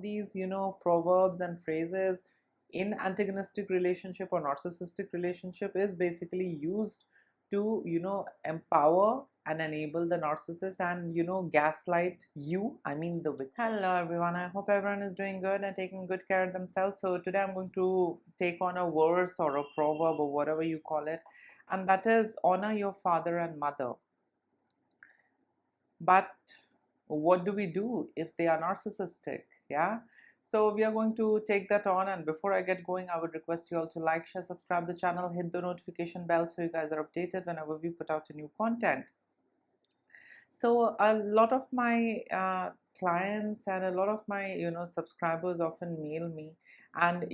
of these, proverbs and phrases in antagonistic relationship or narcissistic relationship is basically used to, empower and enable the narcissist and, gaslight you, I mean the victim. Hello everyone, I hope everyone is doing good and taking good care of themselves. So today I'm going to take on a verse or a proverb or whatever you call it, and that is honor your father and mother. But what do we do if they are narcissistic? Yeah. So we are going to take that on, and before I get going, I would request you all to like, share, subscribe the channel, hit the notification bell so you guys are updated whenever we put out a new content. So a lot of my clients and a lot of my subscribers often mail me and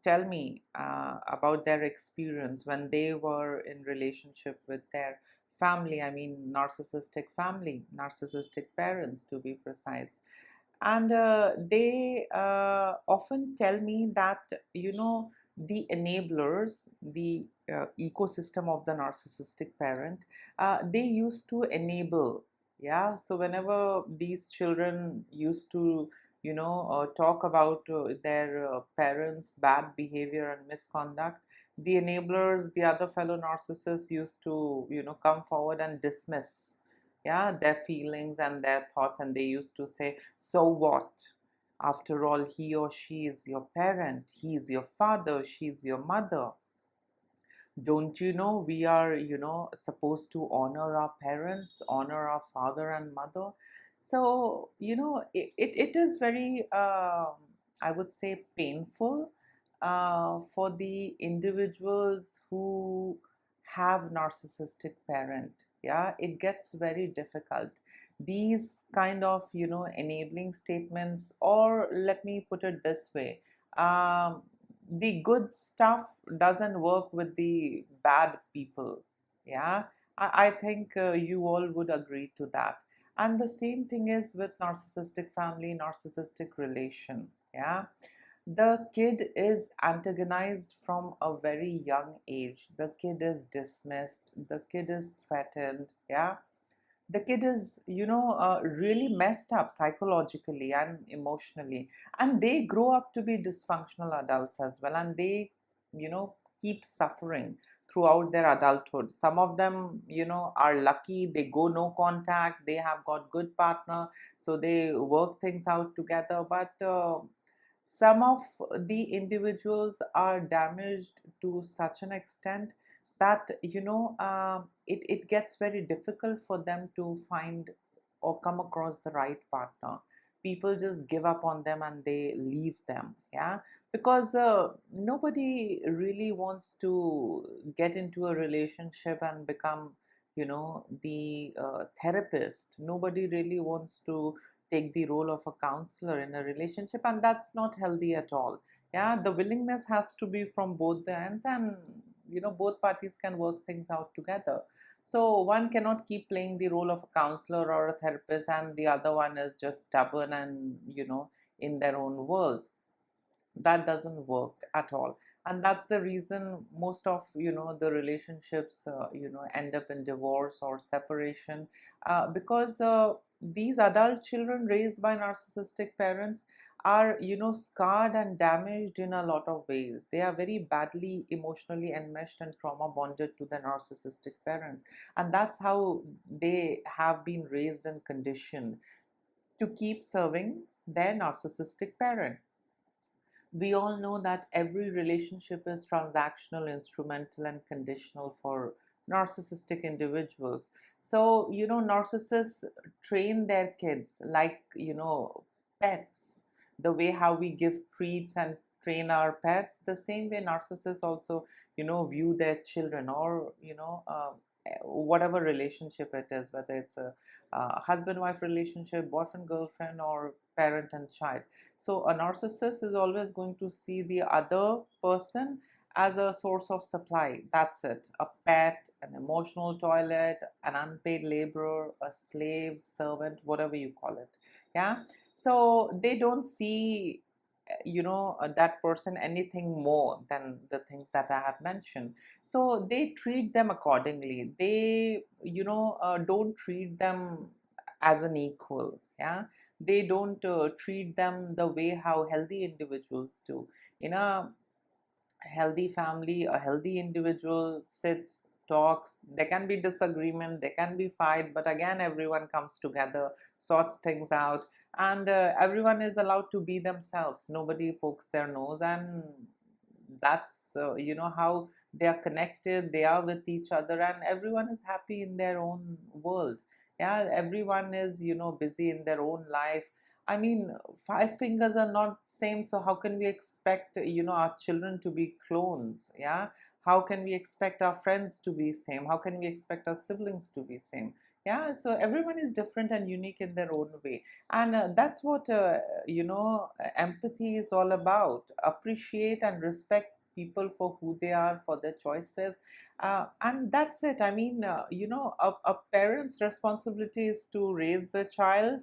tell me about their experience when they were in relationship with their family. I mean narcissistic family, narcissistic parents to be precise. And they often tell me that the enablers, the ecosystem of the narcissistic parent, they used to enable. Yeah, so whenever these children used to talk about their parents' bad behavior and misconduct, the enablers, the other fellow narcissists, used to come forward and dismiss, yeah, their feelings and their thoughts, and they used to say, so what, after all, he or she is your parent, he is your father, she is your mother. Don't you know we are supposed to honor our parents, honor our father and mother? So it is very I would say painful for the individuals who have narcissistic parent. Yeah, it gets very difficult. These kind of enabling statements, or let me put it this way, the good stuff doesn't work with the bad people. Yeah, I think you all would agree to that. And the same thing is with narcissistic family, narcissistic relation. Yeah, the kid is antagonized from a very young age. The kid is dismissed, the kid is threatened. Yeah, the kid is really messed up psychologically and emotionally, and they grow up to be dysfunctional adults as well, and they keep suffering throughout their adulthood. Some of them are lucky, they go no contact, they have got good partner, so they work things out together. But some of the individuals are damaged to such an extent that it gets very difficult for them to find or come across the right partner. People just give up on them and they leave them. Yeah, because nobody really wants to get into a relationship and become the therapist. Nobody really wants to take the role of a counselor in a relationship, and that's not healthy at all. Yeah, the willingness has to be from both the ends, and both parties can work things out together. So one cannot keep playing the role of a counselor or a therapist and the other one is just stubborn and in their own world. That doesn't work at all, and that's the reason most of the relationships end up in divorce or separation, because these adult children raised by narcissistic parents are scarred and damaged in a lot of ways. They are very badly emotionally enmeshed and trauma bonded to the narcissistic parents, and that's how they have been raised and conditioned to keep serving their narcissistic parent. We all know that every relationship is transactional, instrumental, and conditional for narcissistic individuals. So, narcissists train their kids like, pets. The way how we give treats and train our pets, the same way narcissists also, view their children, or, whatever relationship it is, whether it's a husband-wife relationship, boyfriend-girlfriend, or parent and child. So a narcissist is always going to see the other person as a source of supply. That's it. A pet, an emotional toilet, an unpaid laborer, a slave, servant, whatever you call it. Yeah. So they don't see that person anything more than the things that I have mentioned. So they treat them accordingly. They don't treat them as an equal. Yeah, they don't treat them the way how healthy individuals do. In a healthy family, a healthy individual sits, talks, there can be disagreement, there can be fight, but again everyone comes together, sorts things out, and everyone is allowed to be themselves, nobody pokes their nose, and that's how they are connected, they are with each other, and everyone is happy in their own world. Yeah, everyone is busy in their own life. I mean, five fingers are not same, so how can we expect our children to be clones? Yeah, how can we expect our friends to be same? How can we expect our siblings to be same? Yeah, so everyone is different and unique in their own way, and that's what empathy is all about. Appreciate and respect people for who they are, for their choices, and that's it. I mean, a parent's responsibility is to raise the child,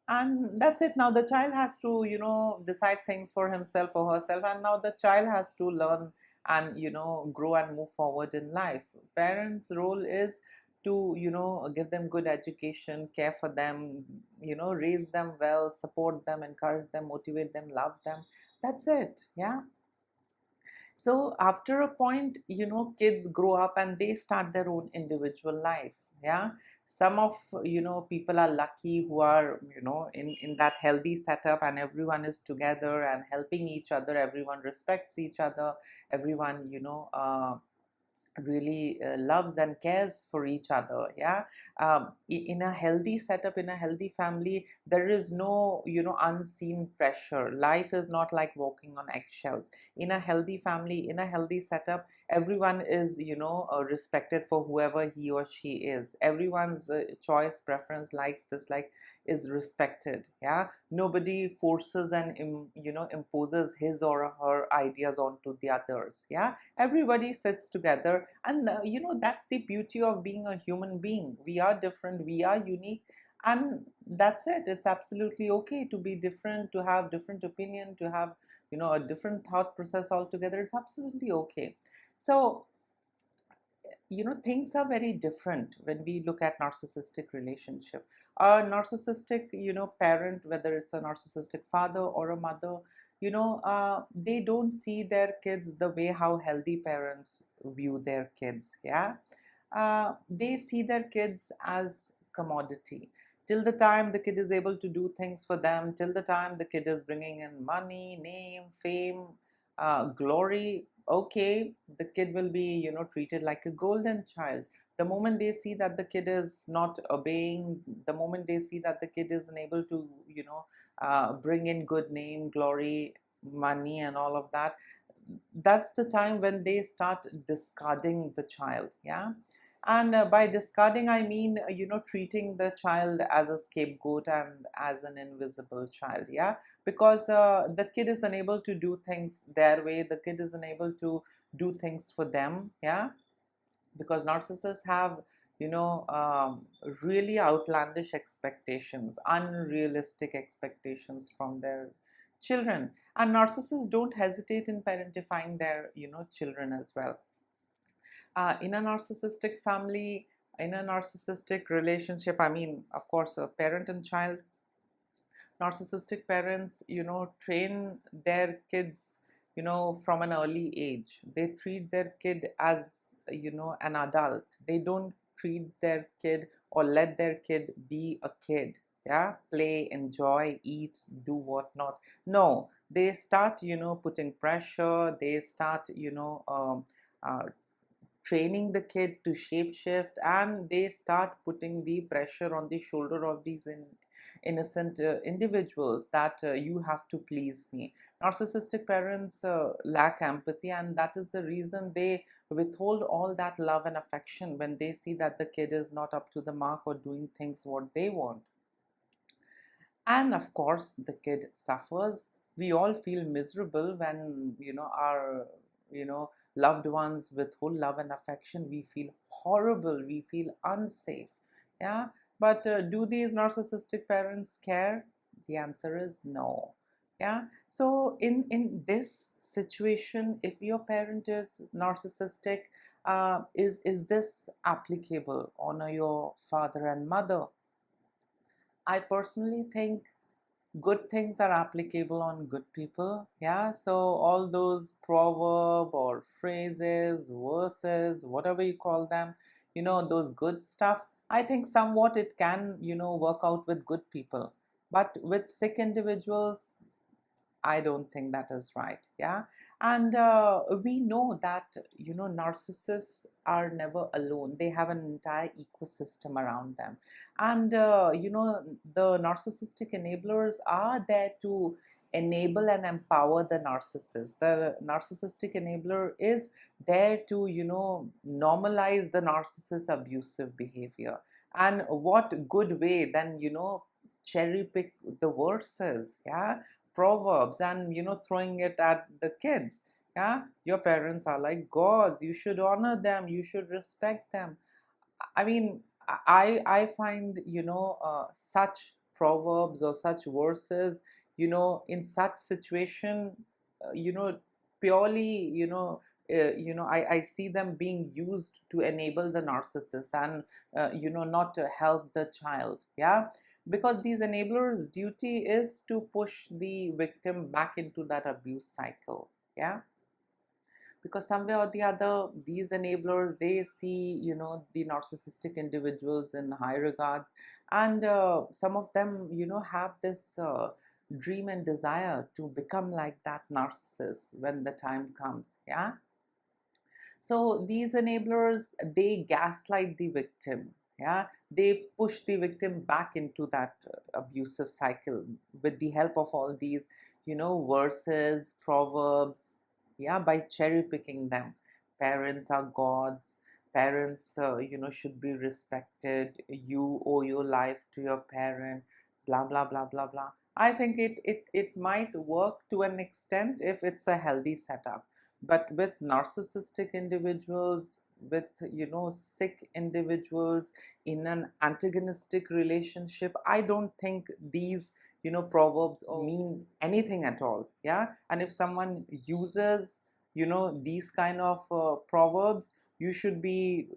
and that's it. Now the child has to decide things for himself or herself, and now the child has to learn and grow and move forward in life. Parents role is to give them good education, care for them, raise them well, support them, encourage them, motivate them, love them. That's it. Yeah. So after a point, kids grow up and they start their own individual life. Yeah. Some of people are lucky who are in that healthy setup, and everyone is together and helping each other, everyone respects each other, everyone really loves and cares for each other. Yeah. In a healthy setup, in a healthy family, there is no unseen pressure. Life is not like walking on eggshells. In a healthy family, in a healthy setup, everyone is respected for whoever he or she is. Everyone's choice, preference, likes, dislike is respected. Yeah, nobody forces and imposes his or her ideas onto the others. Yeah, everybody sits together, and that's the beauty of being a human being. We are different, we are unique, and that's it. It's absolutely okay to be different, to have different opinion, to have a different thought process altogether. It's absolutely okay. So things are very different when we look at narcissistic relationship. A narcissistic parent, whether it's a narcissistic father or a mother, they don't see their kids the way how healthy parents view their kids. Yeah. They see their kids as commodity. Till the time the kid is able to do things for them, till the time the kid is bringing in money, name, fame, glory, okay, the kid will be treated like a golden child. The moment they see that the kid is not obeying, the moment they see that the kid is unable to bring in good name, glory, money, and all of that, that's the time when they start discarding the child. Yeah. And by discarding, I mean treating the child as a scapegoat and as an invisible child. Yeah, because the kid is unable to do things their way, the kid is unable to do things for them. Yeah, because narcissists have really outlandish expectations, unrealistic expectations from their children, and narcissists don't hesitate in parentifying their children as well. In a narcissistic family, in a narcissistic relationship, I mean, of course, a parent and child, narcissistic parents train their kids from an early age. They treat their kid as an adult. They don't treat their kid or let their kid be a kid. Yeah, play, enjoy, eat, do whatnot. No, they start putting pressure. They start uh, training the kid to shapeshift, and they start putting the pressure on the shoulder of these innocent individuals that you have to please me. Narcissistic parents lack empathy, and that is the reason they withhold all that love and affection when they see that the kid is not up to the mark or doing things what they want. And of course the kid suffers. We all feel miserable when our loved ones withhold love and affection. We feel horrible, we feel unsafe. Yeah, but do these narcissistic parents care? The answer is no. Yeah, so in this situation, if your parent is narcissistic, is this applicable on your father and mother? I personally think good things are applicable on good people. Yeah, so all those proverb or phrases, verses, whatever you call them, those good stuff, I think somewhat it can, work out with good people, but with sick individuals, I don't think that is right. Yeah. And we know that, narcissists are never alone. They have an entire ecosystem around them. And, the narcissistic enablers are there to enable and empower the narcissist. The narcissistic enabler is there to, normalize the narcissist's abusive behavior. And what good way than, cherry pick the verses. Yeah, proverbs, and throwing it at the kids. Yeah, your parents are like gods, you should honor them, you should respect them. I mean, I find, such proverbs or such verses, in such situation, you know purely, I see them being used to enable the narcissist, and not to help the child. Yeah, because these enablers duty is to push the victim back into that abuse cycle. Yeah, because somewhere or the other, these enablers, they see, the narcissistic individuals in high regards, and some of them, have this dream and desire to become like that narcissist when the time comes. Yeah, so these enablers, they gaslight the victim. Yeah, they push the victim back into that abusive cycle with the help of all these, verses, proverbs. Yeah, by cherry picking them. Parents are gods. Parents, should be respected. You owe your life to your parent. Blah blah blah blah blah. I think it might work to an extent if it's a healthy setup, but with narcissistic individuals, with sick individuals in an antagonistic relationship, I don't think these proverbs mean anything at all. Yeah, and if someone uses these kind of proverbs, you should be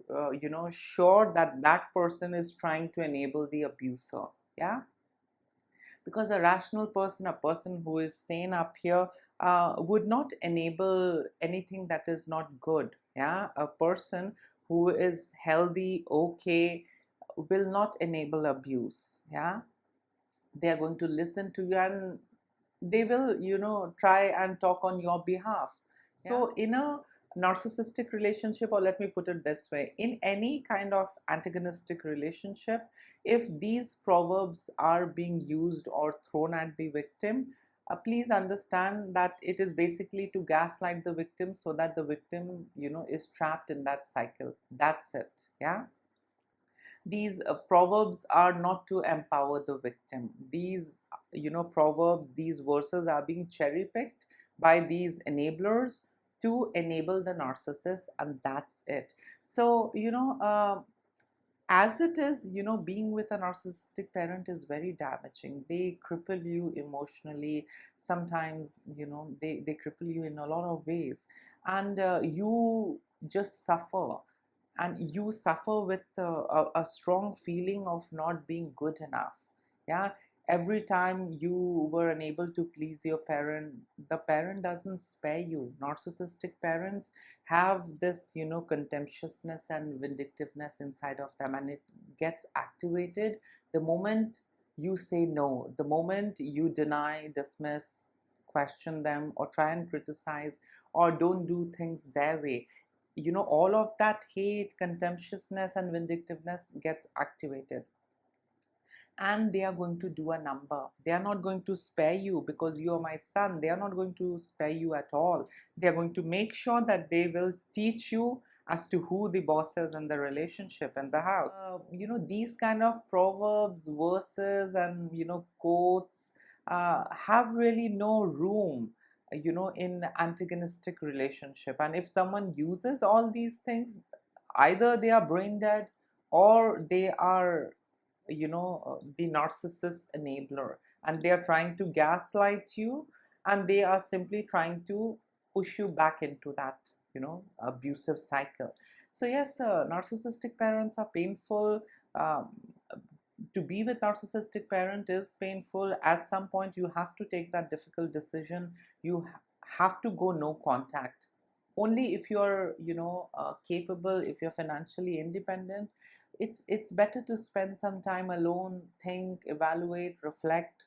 sure that that person is trying to enable the abuser. Yeah, because a rational person, a person who is sane up here, would not enable anything that is not good. Yeah, a person who is healthy, okay, will not enable abuse. Yeah, they are going to listen to you, and they will try and talk on your behalf. So in a narcissistic relationship, or let me put it this way, in any kind of antagonistic relationship, if these proverbs are being used or thrown at the victim, please understand that it is basically to gaslight the victim, so that the victim is trapped in that cycle. That's it. Yeah, these proverbs are not to empower the victim. These proverbs, these verses are being cherry picked by these enablers to enable the narcissist, and that's it. So as it is, being with a narcissistic parent is very damaging. They cripple you emotionally. Sometimes they cripple you in a lot of ways, and you just suffer, and you suffer with a strong feeling of not being good enough. Yeah, every time you were unable to please your parent, the parent doesn't spare you. Narcissistic parents have this contemptuousness and vindictiveness inside of them, and it gets activated the moment you say no, the moment you deny, dismiss, question them, or try and criticize, or don't do things their way. All of that hate, contemptuousness, and vindictiveness gets activated, and they are going to do a number. They are not going to spare you because you are my son. They are not going to spare you at all. They are going to make sure that they will teach you as to who the boss is in the relationship and the house. These kind of proverbs, verses, and quotes have really no room in antagonistic relationship. And if someone uses all these things, either they are brain dead, or they are the narcissist enabler, and they are trying to gaslight you, and they are simply trying to push you back into that abusive cycle. So yes, narcissistic parents are painful. um, to be with narcissistic parent is painful. At some point you have to take that difficult decision. You have to go no contact. Only if you're, capable, if you're financially independent, it's better to spend some time alone, think, evaluate, reflect.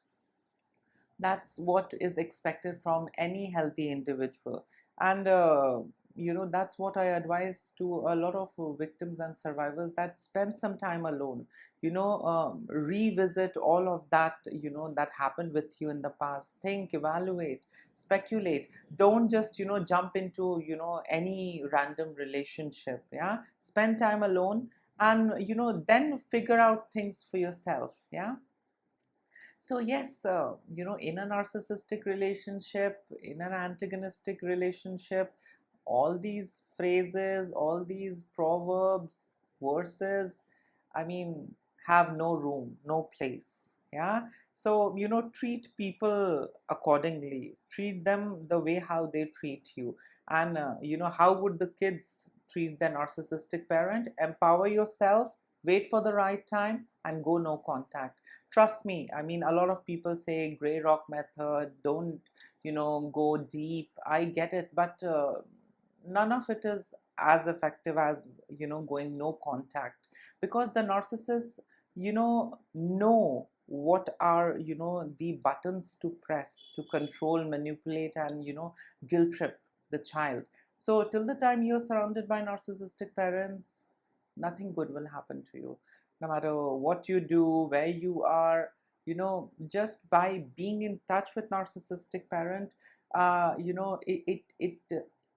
That's what is expected from any healthy individual. And that's what I advise to a lot of victims and survivors, that spend some time alone. Revisit all of that, that happened with you in the past. Think, evaluate, speculate. Don't just, jump into, any random relationship. Yeah, spend time alone, and then figure out things for yourself. Yeah. So yes, in a narcissistic relationship, in an antagonistic relationship, all these phrases, all these proverbs, verses, I mean, have no room, no place. Yeah. So, treat people accordingly. Treat them the way how they treat you. And, how would the kids treat their narcissistic parent? Empower yourself, wait for the right time, and go no contact. Trust me, I mean, a lot of people say gray rock method, don't, go deep. I get it, but none of it is as effective as, going no contact, because the narcissists, know what are, the buttons to press to control, manipulate, and, guilt trip the child. So till the time you're surrounded by narcissistic parents, nothing good will happen to you. No matter what you do, where you are, just by being in touch with narcissistic parent, it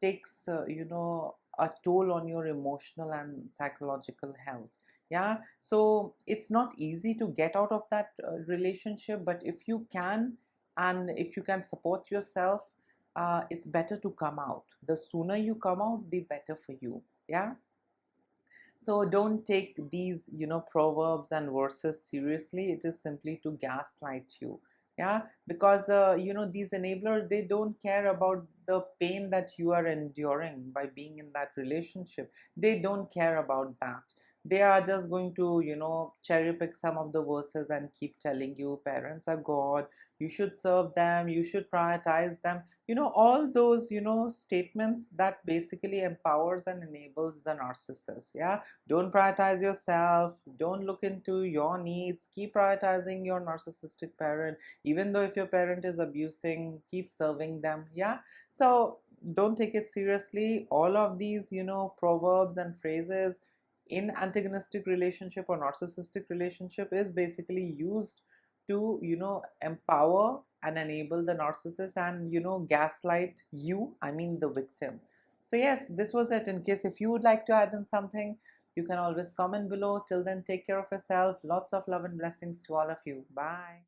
takes, a toll on your emotional and psychological health. Yeah, so it's not easy to get out of that relationship, but if you can, and if you can support yourself, it's better to come out. The sooner you come out, the better for you. Yeah. So don't take these, proverbs and verses seriously. It is simply to gaslight you. Yeah, because these enablers, they don't care about the pain that you are enduring by being in that relationship. They don't care about that. They are just going to, cherry pick some of the verses and keep telling you parents are God, you should serve them, you should prioritize them. All those, statements that basically empowers and enables the narcissist. Yeah. Don't prioritize yourself, don't look into your needs, keep prioritizing your narcissistic parent. Even though if your parent is abusing, keep serving them. Yeah. So don't take it seriously. All of these, proverbs and phrases in antagonistic relationship or narcissistic relationship is basically used to, empower and enable the narcissist, and, gaslight you, I mean the victim. So yes, this was it. In case if you would like to add in something, you can always comment below. Till then, take care of yourself. Lots of love and blessings to all of you. Bye.